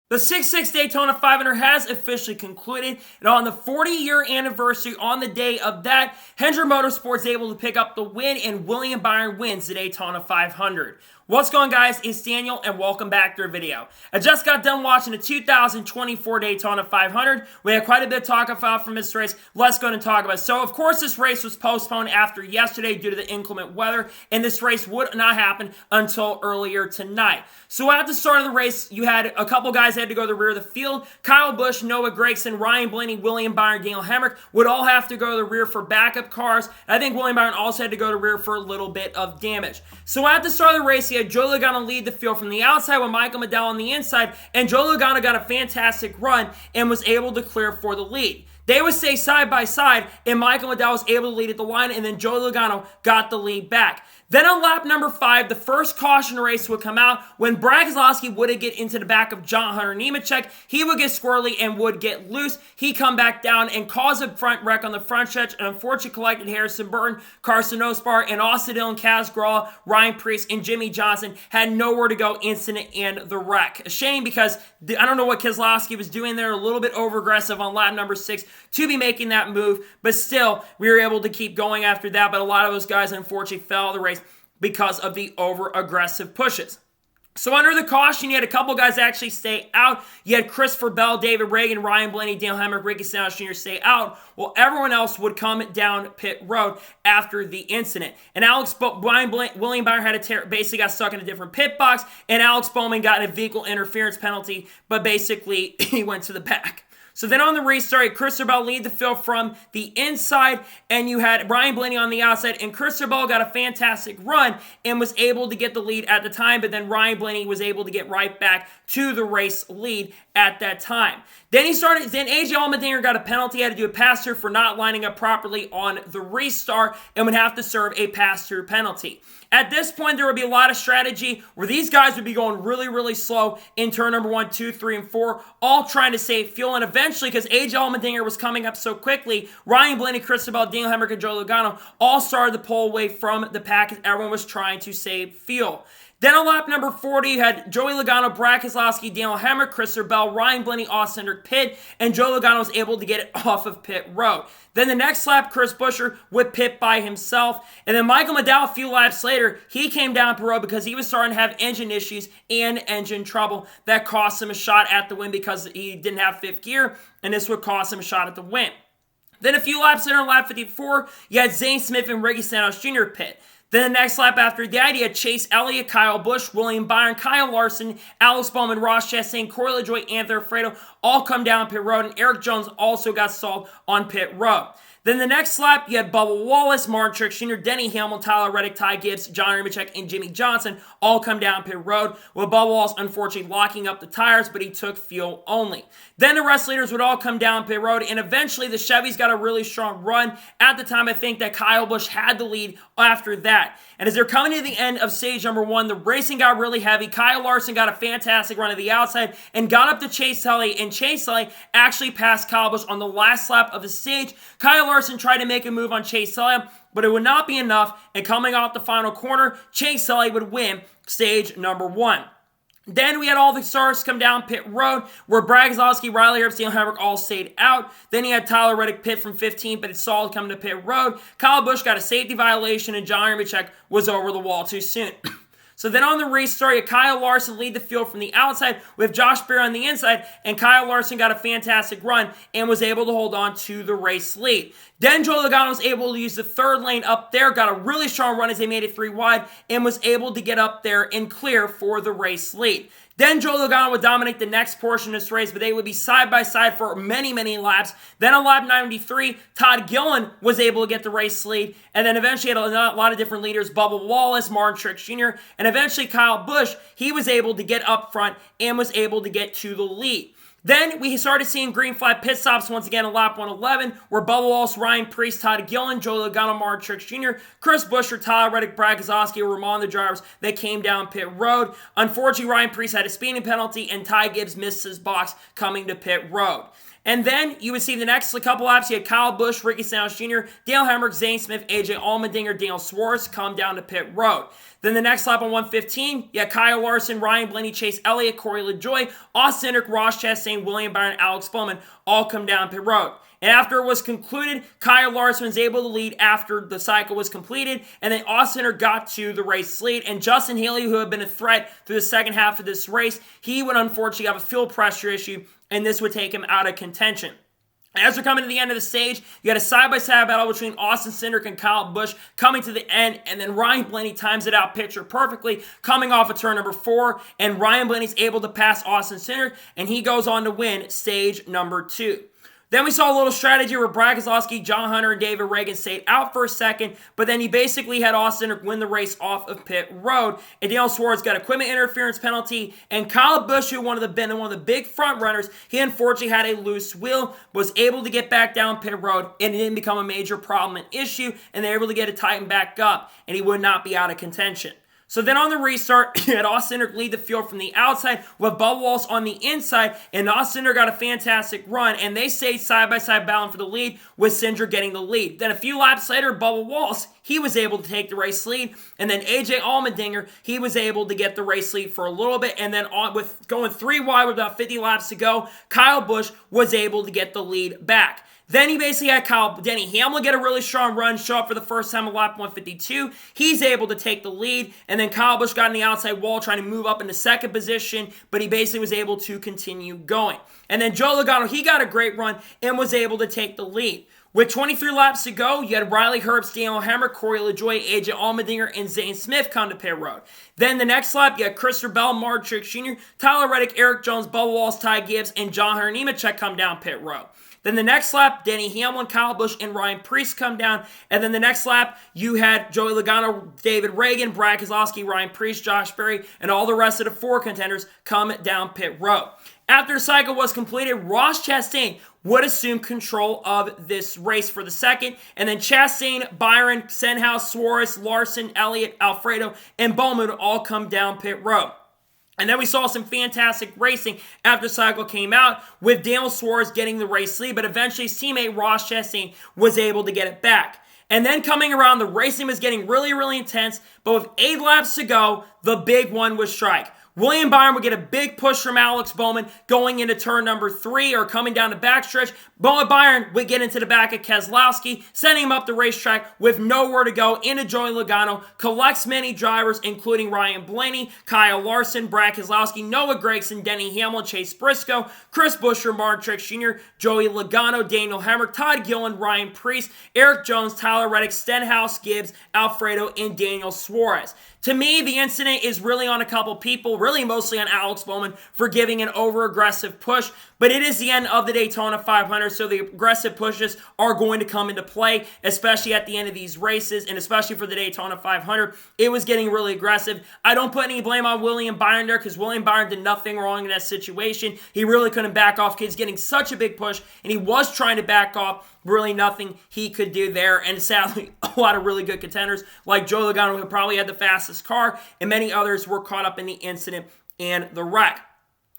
The 6-6 Daytona 500 has officially concluded, and on the 40-year anniversary, on the day of that, Hendrick Motorsports is able to pick up the win, and William Byron wins the Daytona 500. What's going on, guys? It's Daniel, and welcome back to our video. I just got done watching the 2024 Daytona 500. We had quite a bit to talk about from this race. Let's go and talk about it. So, of course, this race was postponed after yesterday due to the inclement weather, and this race would not happen until earlier tonight. So, at the start of the race, you had a couple guys that had to go to the rear of the field. Kyle Busch, Noah Gragson, Ryan Blaney, William Byron, Daniel Hemrick would all have to go to the rear for backup cars. I think William Byron also had to go to the rear for a little bit of damage. So, at the start of the race, you had Joey Logano lead the field from the outside with Michael Medell on the inside, and Joey Logano got a fantastic run and was able to clear for the lead. They would stay side by side, and Michael Medell was able to lead at the line, and then Joey Logano got the lead back. Then on lap number 5, the first caution race would come out when Brad Keselowski would get into the back of John Hunter Nemechek. He would get squirrely and would get loose. He'd come back down and cause a front wreck on the front stretch, and unfortunately collected Harrison Burton, Carson Osbar, and Austin Dillon, Kaz Grala, Ryan Preece, and Jimmy Johnson had nowhere to go incident and the wreck. A shame because I don't know what Keselowski was doing there, a little bit over-aggressive on lap number 6 to be making that move, but still, we were able to keep going after that, but a lot of those guys unfortunately fell out of the race because of the over-aggressive pushes. So under the caution, you had a couple guys actually stay out. You had Christopher Bell, David Reagan, Ryan Blaney, Dale Hemrick, Ricky Stenhouse Jr. stay out, while everyone else would come down pit road after the incident. And William Byron had basically got stuck in a different pit box, and Alex Bowman got a vehicle interference penalty, but basically he went to the back. So then on the restart, Christopher Bell lead the field from the inside, and you had Ryan Blaney on the outside, and Christopher Bell got a fantastic run and was able to get the lead at the time, but then Ryan Blaney was able to get right back to the race lead at that time. Then AJ Allmendinger got a penalty, had to do a pass-through for not lining up properly on the restart, and would have to serve a pass-through penalty. At this point, there would be a lot of strategy where these guys would be going really, really slow in turn number 1, 2, 3, and 4, all trying to save fuel. And eventually, because AJ Allmendinger was coming up so quickly, Ryan Blaney, Christopher Bell, Daniel Hemrick, and Joey Logano all started to pull away from the pack as everyone was trying to save fuel. Then on lap number 40, you had Joey Logano, Brad Keselowski, Daniel Hemrick, Christopher Bell, Ryan Blaney, Austin Hendrick pit, and Joey Logano was able to get it off of pit road. Then the next lap, Chris Buescher would pit by himself, and then Michael Medell, a few laps later, he came down pit road because he was starting to have engine issues and engine trouble that cost him a shot at the win because he didn't have fifth gear, and this would cost him a shot at the win. Then a few laps later on lap 54, you had Zane Smith and Ricky Stenhouse Jr. pit. Then the next lap after that, you had Chase Elliott, Kyle Busch, William Byron, Kyle Larson, Alex Bowman, Ross Chastain, Corey LaJoie, Anthony Fredo all come down pit road, and Eric Jones also got stalled on pit road. Then the next lap, you had Bubba Wallace, Martin Truex Jr., Denny Hamlin, Tyler Reddick, Ty Gibbs, John Nemechek, and Jimmy Johnson all come down pit road, with Bubba Wallace unfortunately locking up the tires, but he took fuel only. Then the rest leaders would all come down pit road, and eventually the Chevys got a really strong run. At the time, I think that Kyle Busch had the lead after that. And as they're coming to the end of stage number 1, the racing got really heavy. Kyle Larson got a fantastic run to the outside and got up to Chase Elliott, and Chase Elliott actually passed Kyle Busch on the last lap of the stage. Kyle Larson tried to make a move on Chase Elliott, but it would not be enough, and coming off the final corner, Chase Elliott would win stage number 1. Then we had all the stars come down pit road, where Brad Keselowski, Riley Herbst, Daniel Hemrick all stayed out. Then you had Tyler Reddick pit from 15th, but it's solid coming to pit road. Kyle Busch got a safety violation, and John Nemechek was over the wall too soon. So then on the restart, you had Kyle Larson lead the field from the outside with Josh Berry on the inside, and Kyle Larson got a fantastic run and was able to hold on to the race lead. Then Joey Logano was able to use the third lane up there, got a really strong run as they made it 3 wide, and was able to get up there and clear for the race lead. Then Joey Logano would dominate the next portion of this race, but they would be side by side for many, many laps. Then on lap 93, Todd Gillen was able to get the race lead, and then eventually had a lot of different leaders, Bubba Wallace, Martin Truex Jr., and eventually Kyle Busch, he was able to get up front and was able to get to the lead. Then we started seeing green flag pit stops once again in lap 111, where Bubba Wallace, Ryan Preece, Todd Gillen, Joey Logano, Martin Truex Jr., Chris Buescher, Tyler Reddick, Brad Keselowski were among the drivers that came down pit road. Unfortunately, Ryan Preece had a speeding penalty, and Ty Gibbs missed his box coming to pit road. And then you would see the next couple laps, you had Kyle Busch, Ricky Stenhouse Jr., Dale Hemrick, Zane Smith, AJ Allmendinger, Daniel Suarez come down to pit road. Then the next lap on 115, you had Kyle Larson, Ryan Blaney, Chase Elliott, Corey LaJoie, Austin Cindric, Ross Chastain, William Byron, Alex Bowman all come down pit road. And after it was concluded, Kyle Larson was able to lead after the cycle was completed, and then Austin Cindric got to the race lead, and Justin Haley, who had been a threat through the second half of this race, he would unfortunately have a fuel pressure issue, and this would take him out of contention. As we're coming to the end of the stage, you had a side-by-side battle between Austin Cindric and Kyle Busch coming to the end, and then Ryan Blaney times it out picture perfectly, coming off of turn number 4, and Ryan Blaney's able to pass Austin Cindric, and he goes on to win stage number 2. Then we saw a little strategy where Brad Keselowski, John Hunter, and David Ragan stayed out for a second, but then he basically had Austin win the race off of pit road, and Daniel Suarez got equipment interference penalty, and Kyle Busch, who one of the big front runners, he unfortunately had a loose wheel, was able to get back down pit road, and it didn't become a major problem and issue, and they were able to get it tightened back up, and he would not be out of contention. So then on the restart, you had Austin Cindric lead the field from the outside with Bubba Wallace on the inside, and Austin Cindric got a fantastic run, and they stayed side-by-side battling for the lead with Cindric getting the lead. Then a few laps later, Bubba Wallace, he was able to take the race lead, and then AJ Allmendinger, he was able to get the race lead for a little bit, and then with going 3 wide with about 50 laps to go, Kyle Busch was able to get the lead back. Then he basically had Denny Hamlin get a really strong run, show up for the first time in lap 152. He's able to take the lead, and then Kyle Busch got on the outside wall trying to move up into second position, but he basically was able to continue going. And then Joe Logano, he got a great run and was able to take the lead. With 23 laps to go, you had Riley Herbst, Daniel Hemrick, Corey LaJoie, AJ Allmendinger, and Zane Smith come to pit road. Then the next lap, you had Christopher Bell, Martin Truex Jr., Tyler Reddick, Eric Jones, Bubba Wallace, Ty Gibbs, and John Hunter Nemechek come down pit road. Then the next lap, Denny Hamlin, Kyle Busch, and Ryan Preece come down. And then the next lap, you had Joey Logano, David Ragan, Brad Keselowski, Ryan Preece, Josh Berry, and all the rest of the 4 contenders come down pit road. After the cycle was completed, Ross Chastain would assume control of this race for the second. And then Chastain, Byron, Stenhouse, Suarez, Larson, Elliott, Alfredo, and Bowman would all come down pit road. And then we saw some fantastic racing after the cycle came out with Daniel Suarez getting the race lead, but eventually his teammate Ross Chastain was able to get it back. And then coming around, the racing was getting really, really intense, but with 8 laps to go, the big one was strike. William Byron would get a big push from Alex Bowman going into turn number 3 or coming down the backstretch. Byron would get into the back of Keselowski, sending him up the racetrack with nowhere to go into Joey Logano, collects many drivers, including Ryan Blaney, Kyle Larson, Brad Keselowski, Noah Gragson, Denny Hamlin, Chase Briscoe, Chris Buescher, Martin Truex Jr., Joey Logano, Daniel Hemrick, Todd Gillen, Ryan Preece, Eric Jones, Tyler Reddick, Stenhouse, Gibbs, Alfredo, and Daniel Suarez. To me, the incident is really on a couple people, really mostly on Alex Bowman for giving an over-aggressive push, but it is the end of the Daytona 500, so the aggressive pushes are going to come into play, especially at the end of these races, and especially for the Daytona 500. It was getting really aggressive. I don't put any blame on William Byron there, because William Byron did nothing wrong in that situation. He really couldn't back off, because he's getting such a big push, and he was trying to back off. Really nothing he could do there, and sadly, a lot of really good contenders, like Joe Logano, who probably had the fastest car, and many others were caught up in the incident and the wreck.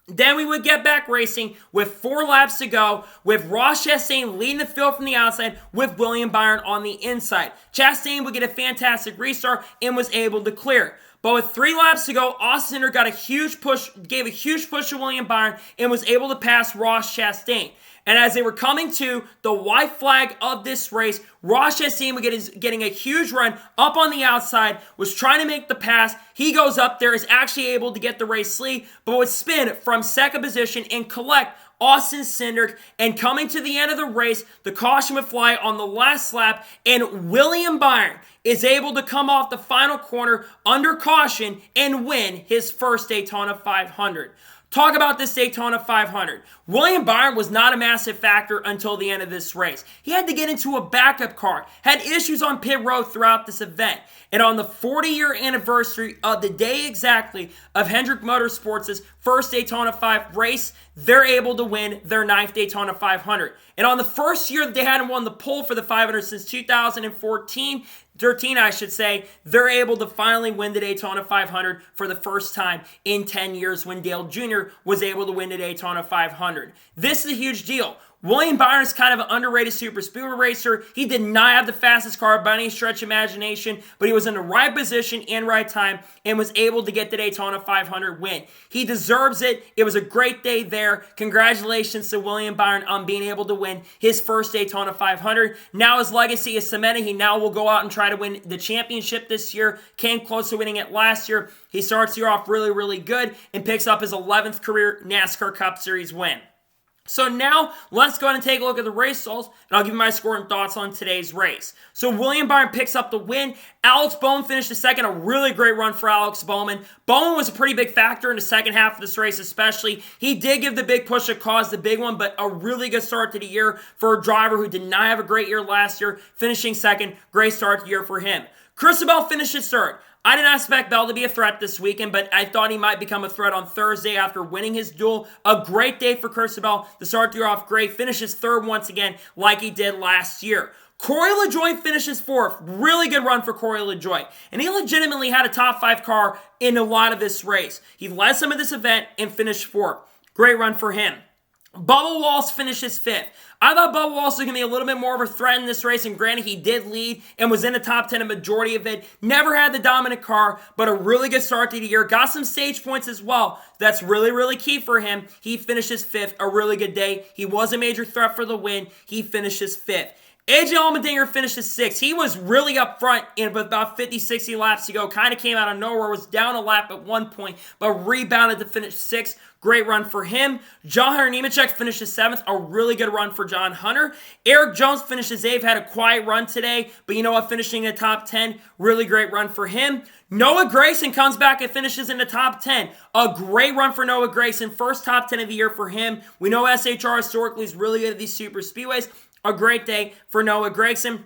Then we would get back racing with 4 laps to go, with Ross Chastain leading the field from the outside with William Byron on the inside. Chastain would get a fantastic restart and was able to clear. But with 3 laps to go, Austin Cindric got a huge push, gave a huge push to William Byron, and was able to pass Ross Chastain. And as they were coming to the white flag of this race, Ross Chastain was getting a huge run up on the outside, was trying to make the pass. He goes up there, is actually able to get the race lead, but would spin from second position and collect Austin Cindric. And coming to the end of the race, the caution would fly on the last lap, and William Byron is able to come off the final corner under caution and win his first Daytona 500. Talk about this Daytona 500. William Byron was not a massive factor until the end of this race. He had to get into a backup car, had issues on pit road throughout this event. And on the 40-year anniversary of the day exactly of Hendrick Motorsports' first Daytona 5 race, they're able to win their 9th Daytona 500. And on the first year that they hadn't won the pole for the 500 since 2014, 13, I should say, they're able to finally win the Daytona 500 for the first time in 10 years when Dale Jr. was able to win the Daytona 500. This is a huge deal. William Byron is kind of an underrated super speedway racer. He did not have the fastest car by any stretch of imagination, but he was in the right position and right time and was able to get the Daytona 500 win. He deserves it. It was a great day there. Congratulations to William Byron on being able to win his first Daytona 500. Now his legacy is cemented. He now will go out and try to win the championship this year. Came close to winning it last year. He starts the year off really, really good and picks up his 11th career NASCAR Cup Series win. So now, let's go ahead and take a look at the race results, and I'll give you my score and thoughts on today's race. So William Byron picks up the win. Alex Bowman finished the second, a really great run for Alex Bowman. Bowman was a pretty big factor in the second half of this race especially. He did give the big push that caused the big one, but a really good start to the year for a driver who did not have a great year last year, finishing second. Great start to the year for him. Cristobal finishes third. I did not expect Bell to be a threat this weekend, but I thought he might become a threat on Thursday after winning his duel. A great day for Cristobal. The start the year off great. Finishes third once again like he did last year. Corey LaJoie finishes fourth. Really good run for Corey LaJoie. And he legitimately had a top 5 car in a lot of this race. He led some of this event and finished fourth. Great run for him. Bubba Wallace finishes fifth. I thought Bubba Wallace was going to be a little bit more of a threat in this race, and granted, he did lead and was in the top 10 a majority of it. Never had the dominant car, but a really good start to the year. Got some stage points as well. That's really, really key for him. He finishes fifth. A really good day. He was a major threat for the win. He finishes fifth. AJ Allmendinger finishes sixth. He was really up front with about 50, 60 laps to go. Kind of came out of nowhere. Was down a lap at one point, but rebounded to finish sixth. Great run for him. John Hunter Nemechek finishes seventh. A really good run for John Hunter. Eric Jones finishes eighth. Had a quiet run today, but you know what? Finishing in the top 10. Really great run for him. Noah Gragson comes back and finishes in the top 10. A great run for Noah Gragson. First top 10 of the year for him. We know SHR historically is really good at these super speedways. A great day for Noah Gragson.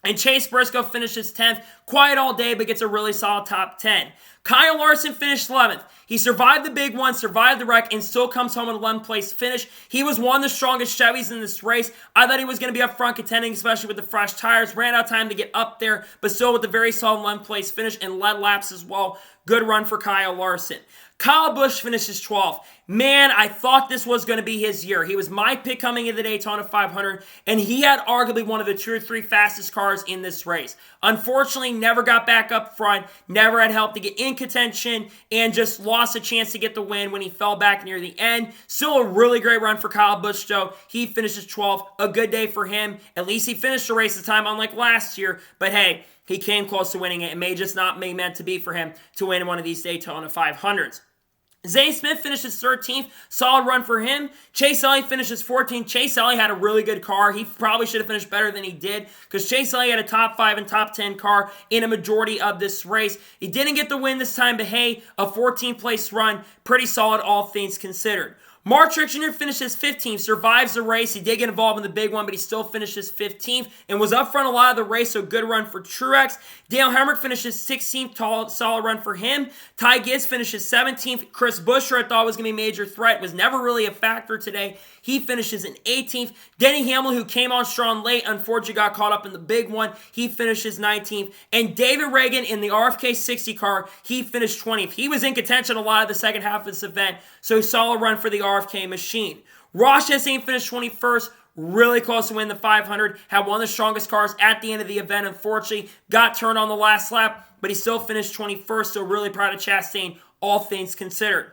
And Chase Briscoe finishes 10th. Quiet all day, but gets a really solid top 10. Kyle Larson finished 11th. He survived the big one, survived the wreck, and still comes home with an 11th place finish. He was one of the strongest Chevys in this race. I thought he was going to be up front contending, especially with the fresh tires. Ran out of time to get up there, but still with a very solid 11th place finish and led laps as well. Good run for Kyle Larson. Kyle Busch finishes 12th. Man, I thought this was going to be his year. He was my pick coming into the Daytona 500, and he had arguably one of the 2 or 3 fastest cars in this race. Unfortunately, never got back up front, never had help to get in contention, and just lost a chance to get the win when he fell back near the end. Still a really great run for Kyle Busch, though. He finishes 12th. A good day for him. At least he finished the race at time, unlike last year, but hey, he came close to winning it. It may just not be meant to be for him to win one of these Daytona 500s. Zane Smith finishes 13th. Solid run for him. Chase Elliott finishes 14th. Chase Elliott had a really good car. He probably should have finished better than he did because Chase Elliott had a top 5 and top 10 car in a majority of this race. He didn't get the win this time, but hey, a 14th place run. Pretty solid, all things considered. Mark Truex Jr. finishes 15th, survives the race. He did get involved in the big one, but he still finishes 15th and was up front a lot of the race, so good run for Truex. Dale Earnhardt finishes 16th, solid run for him. Ty Gibbs finishes 17th. Chris Buescher, I thought was going to be a major threat, was never really a factor today. He finishes in 18th. Denny Hamlin, who came on strong late, unfortunately got caught up in the big one. He finishes 19th. And David Reagan in the RFK 60 car, he finished 20th. He was in contention a lot of the second half of this event, so solid run for the RFK machine. Ross Chastain finished 21st. Really close to win the 500. Had one of the strongest cars at the end of the event. Unfortunately, got turned on the last lap, but he still finished 21st. So really proud of Chastain, all things considered.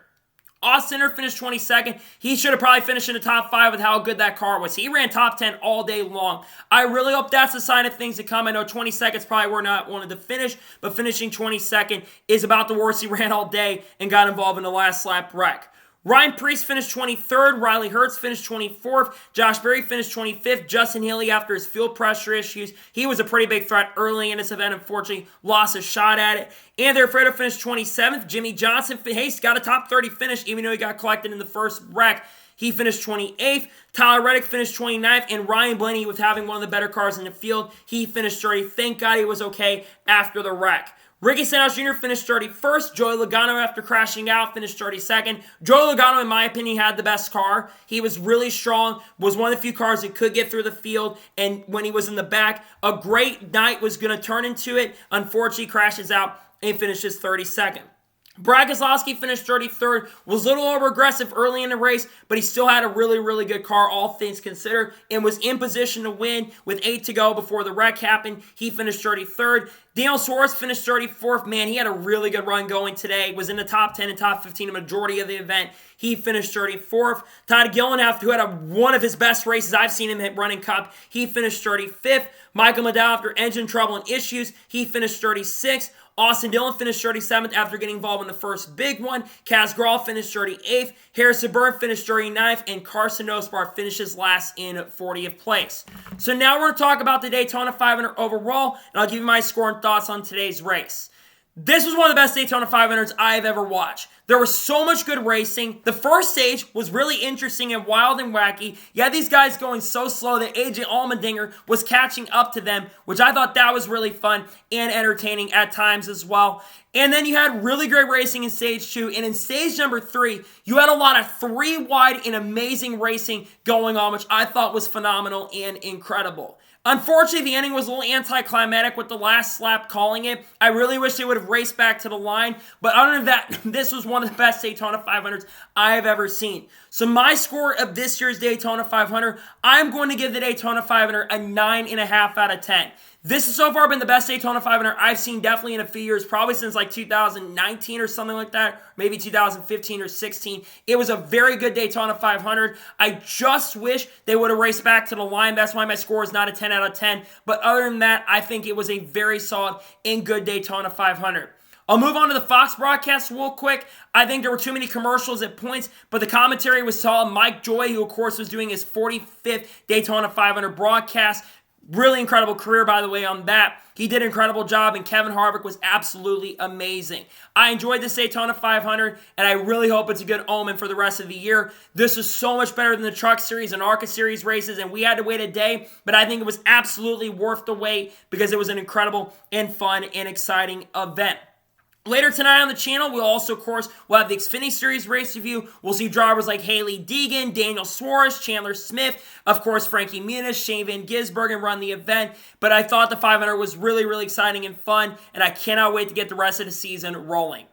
Austin Cindric finished 22nd. He should have probably finished in the top 5 with how good that car was. He ran top 10 all day long. I really hope that's a sign of things to come. I know 22nd's probably where not wanted to finish, but finishing 22nd is about the worst he ran all day and got involved in the last lap wreck. Ryan Preece finished 23rd. Riley Hertz finished 24th. Josh Berry finished 25th. Justin Haley, after his fuel pressure issues, he was a pretty big threat early in this event. Unfortunately, lost a shot at it. Anthony Fredo finished 27th. Jimmy Johnson, he's got a top 30 finish, even though he got collected in the first wreck. He finished 28th. Tyler Reddick finished 29th. And Ryan Blaney, with having one of the better cars in the field, he finished 30th. Thank God he was okay after the wreck. Ricky Stenhouse Jr. finished 31st. Joey Logano, after crashing out, finished 32nd. Joey Logano, in my opinion, had the best car. He was really strong, was one of the few cars that could get through the field, and when he was in the back, a great night was going to turn into it. Unfortunately, crashes out and finishes 32nd. Brad Keselowski finished 33rd, was a little over aggressive early in the race, but he still had a really, really good car, all things considered, and was in position to win with 8 to go before the wreck happened. He finished 33rd. Daniel Suarez finished 34th. Man, he had a really good run going today. Was in the top 10 and top 15 the majority of the event. He finished 34th. Todd Gillenheft, who had one of his best races I've seen him hit running Cup, he finished 35th. Michael McDowell, after engine trouble and issues, he finished 36th. Austin Dillon finished 37th after getting involved in the first big one. Kaz Grall finished 38th. Harrison Burton finished 39th. And Carson Nospar finishes last in 40th place. So now we're going to talk about the Daytona 500 overall, and I'll give you my score and thoughts on today's race. This was one of the best Daytona 500s I've ever watched. There was so much good racing. The first stage was really interesting and wild and wacky. You had these guys going so slow that AJ Allmendinger was catching up to them, which I thought that was really fun and entertaining at times as well. And then you had really great racing in stage 2. And in stage number 3, you had a lot of 3 wide and amazing racing going on, which I thought was phenomenal and incredible. Unfortunately, the ending was a little anticlimactic with the last lap calling it. I really wish they would have raced back to the line. But other than that, this was one of the best Daytona 500s I've ever seen. So my score of this year's Daytona 500, I'm going to give the Daytona 500 a 9.5 out of 10. This has so far been the best Daytona 500 I've seen definitely in a few years, probably since like 2019 or something like that, maybe 2015 or 16. It was a very good Daytona 500. I just wish they would have raced back to the line. That's why my score is not a 10 out of 10. But other than that, I think it was a very solid and good Daytona 500. I'll move on to the Fox broadcast real quick. I think there were too many commercials at points, but the commentary was solid. Mike Joy, who of course was doing his 45th Daytona 500 broadcast, really incredible career, by the way, on that. He did an incredible job, and Kevin Harvick was absolutely amazing. I enjoyed this Daytona 500, and I really hope it's a good omen for the rest of the year. This was so much better than the Truck Series and ARCA Series races, and we had to wait a day, but I think it was absolutely worth the wait because it was an incredible and fun and exciting event. Later tonight on the channel, we'll also, of course, we'll have the Xfinity Series race review. We'll see drivers like Hailie Deegan, Daniel Suarez, Chandler Smith, of course, Frankie Muniz, Shane Van Gisbergen run the event. But I thought the 500 was really, really exciting and fun, and I cannot wait to get the rest of the season rolling.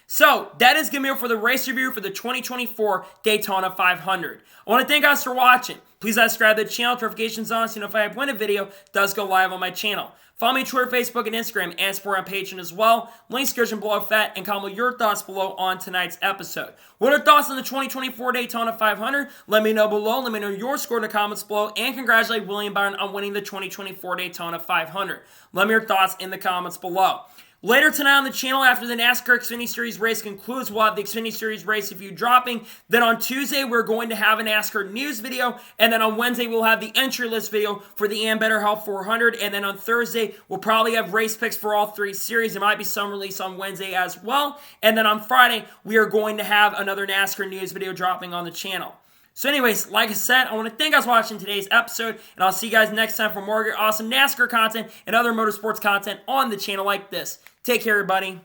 So, that is going to be it for the race review for the 2024 Daytona 500. I want to thank you guys for watching. Please subscribe to the channel, notifications on, so you know if I have when a video does go live on my channel. Follow me on Twitter, Facebook, and Instagram, and support on Patreon as well. Links description below fat, and comment your thoughts below on tonight's episode. What are your thoughts on the 2024 Daytona 500? Let me know below. Let me know your score in the comments below, and congratulate William Byron on winning the 2024 Daytona 500. Let me know your thoughts in the comments below. Later tonight on the channel, after the NASCAR Xfinity Series race concludes, we'll have the Xfinity Series race review dropping. Then on Tuesday, we're going to have a NASCAR news video. And then on Wednesday, we'll have the entry list video for the And Better Health 400. And then on Thursday, we'll probably have race picks for all 3 series. There might be some release on Wednesday as well. And then on Friday, we are going to have another NASCAR news video dropping on the channel. So anyways, like I said, I want to thank you guys for watching today's episode, and I'll see you guys next time for more awesome NASCAR content and other motorsports content on the channel like this. Take care, everybody.